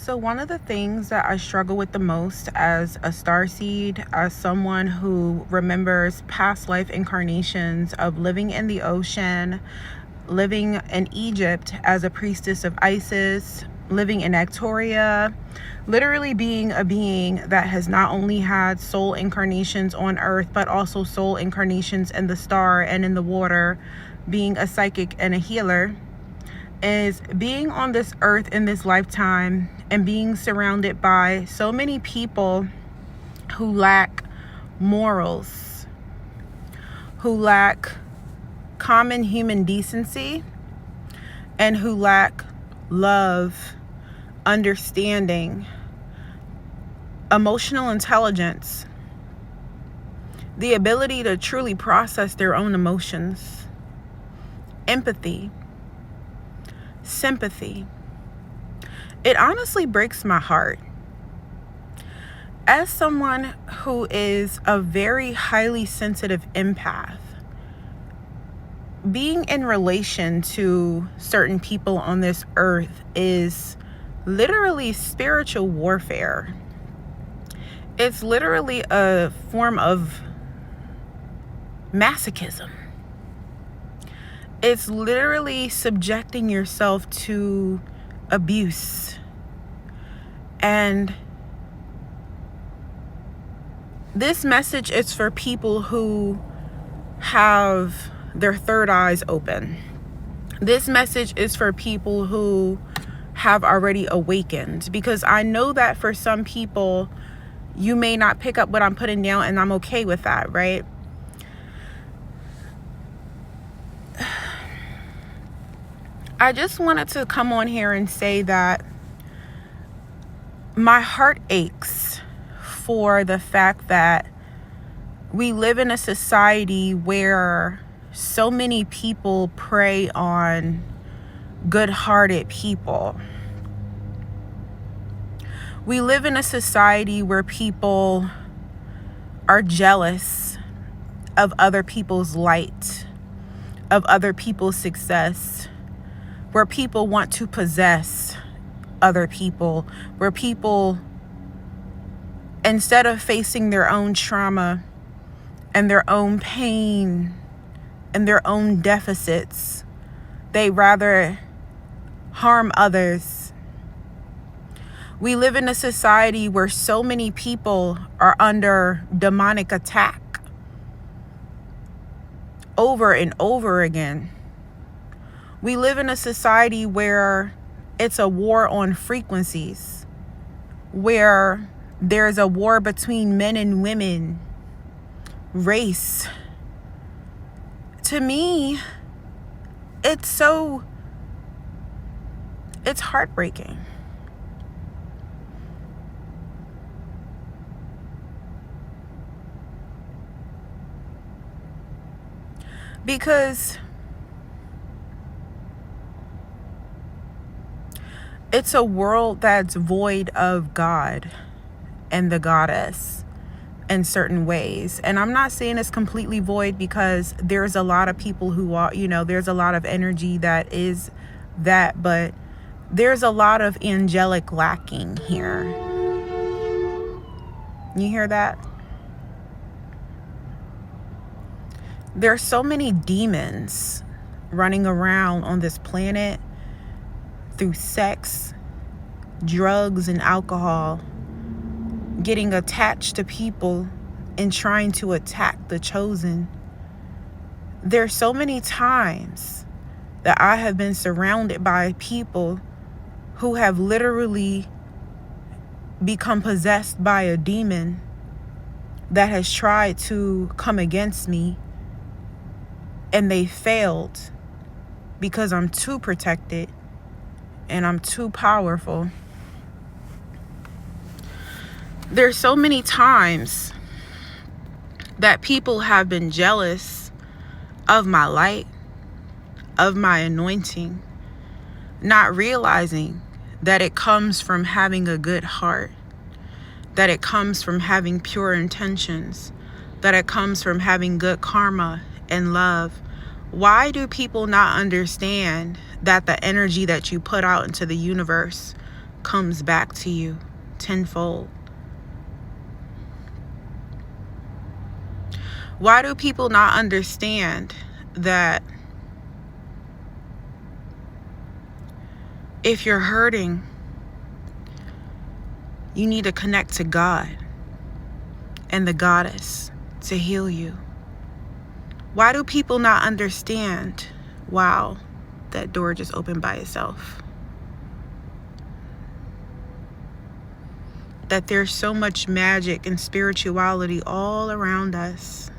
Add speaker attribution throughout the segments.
Speaker 1: So one of the things that I struggle with the most as a starseed, as someone who remembers past life incarnations of living in the ocean, living in Egypt as a priestess of Isis, living in Victoria, literally being a being that has not only had soul incarnations on earth, but also soul incarnations in the star and in the water, being a psychic and a healer, is being on this earth in this lifetime and being surrounded by so many people who lack morals, who lack common human decency, and who lack love, understanding, emotional intelligence, the ability to truly process their own emotions, empathy, sympathy. It honestly breaks my heart. As someone who is a very highly sensitive empath, being in relation to certain people on this earth is literally spiritual warfare. It's literally a form of masochism. It's literally subjecting yourself to abuse. And this message is for people who have their third eyes open. This message is for people who have already awakened, because I know that for some people, you may not pick up what I'm putting down, and I'm okay with that, right? I just wanted to come on here and say that my heart aches for the fact that we live in a society where so many people prey on good-hearted people. We live in a society where people are jealous of other people's light, of other people's success, where people want to possess other people, where people, instead of facing their own trauma and their own pain and their own deficits, they rather harm others. We live in a society where so many people are under demonic attack over and over again. We live in a society where it's a war on frequencies, where there's a war between men and women, race. To me, it's heartbreaking. Because it's a world that's void of God and the goddess in certain ways. And I'm not saying it's completely void, because there's a lot of people who are, there's a lot of energy that is that, but there's a lot of angelic lacking here. You hear that? There's so many demons running around on this planet through sex, drugs, and alcohol, getting attached to people and trying to attack the chosen. There's so many times that I have been surrounded by people who have literally become possessed by a demon that has tried to come against me, and they failed because I'm too protected and I'm too powerful. There's so many times that people have been jealous of my light, of my anointing, not realizing that it comes from having a good heart, that it comes from having pure intentions, that it comes from having good karma and love. Why do people not understand that the energy that you put out into the universe comes back to you tenfold. Why do people not understand that if you're hurting, you need to connect to God and the goddess to heal you? Why do people not understand, wow, that door just opened by itself? That there's so much magic and spirituality all around us.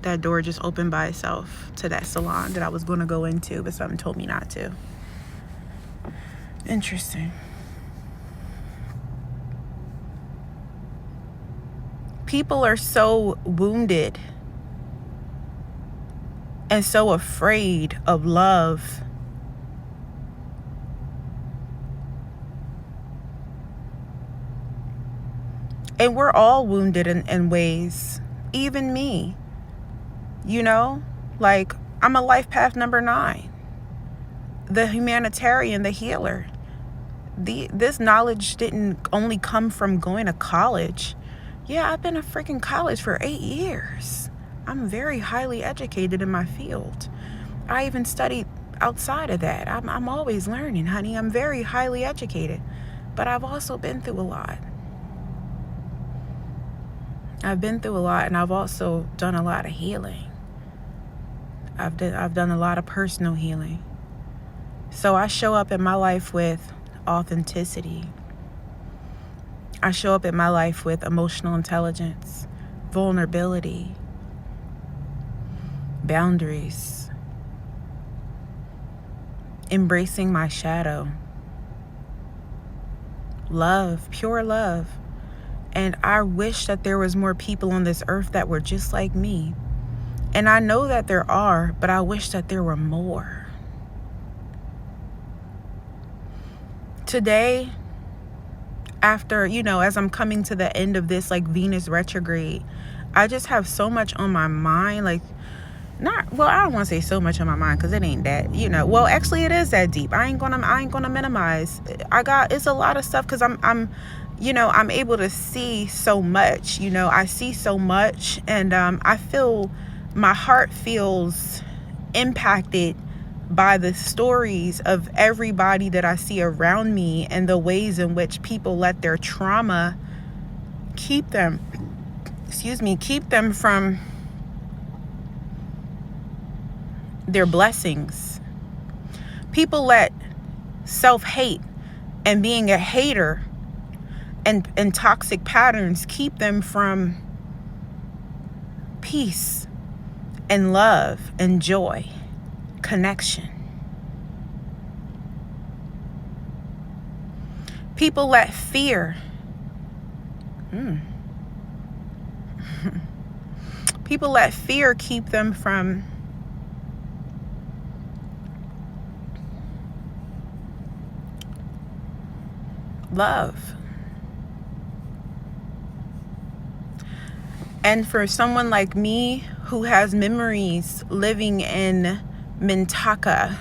Speaker 1: That door just opened by itself to that salon that I was going to go into, but something told me not to. Interesting. People are so wounded and so afraid of love. And we're all wounded in ways, even me. You know, like, I'm a life path number 9, the humanitarian, the healer. This knowledge didn't only come from going to college. Yeah, I've been in freaking college for 8 years. I'm very highly educated in my field. I even studied outside of that. I'm always learning, honey. I'm very highly educated, but I've also been through a lot. I've been through a lot, and I've also done a lot of healing. I've done a lot of personal healing. So I show up in my life with authenticity. I show up in my life with emotional intelligence, vulnerability, boundaries, embracing my shadow, love, pure love. And I wish that there was more people on this earth that were just like me. And I know that there are, but I wish that there were more. Today, after, as I'm coming to the end of this, like, Venus retrograde, I just have so much on my mind. Like, I don't want to say so much on my mind, because it ain't that, well, actually it is that deep. I ain't gonna minimize. It's a lot of stuff, because I'm able to see so much. I see so much, and I feel, my heart feels impacted by the stories of everybody that I see around me, and the ways in which people let their trauma keep them from their blessings. People let self-hate and being a hater and toxic patterns keep them from peace and love and joy, connection. People let fear people let fear keep them from love. And for someone like me who has memories living in Mintaka,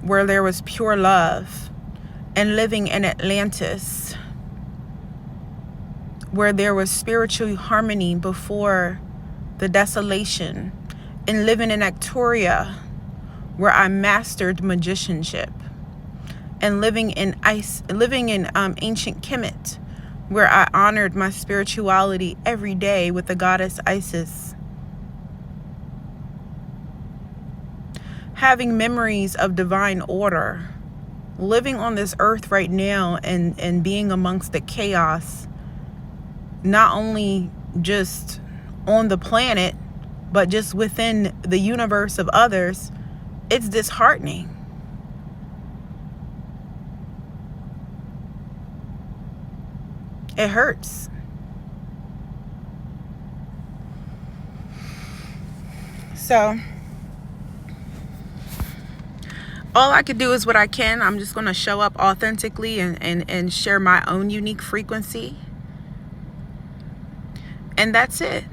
Speaker 1: where there was pure love, and living in Atlantis, where there was spiritual harmony before the desolation, and living in Victoria, where I mastered magicianship, and living in ancient Kemet, where I honored my spirituality every day with the goddess Isis. Having memories of divine order, living on this earth right now, and being amongst the chaos, not only just on the planet, but just within the universe of others, it's disheartening. It hurts. So all I could do is what I can. I'm just going to show up authentically and share my own unique frequency. And that's it.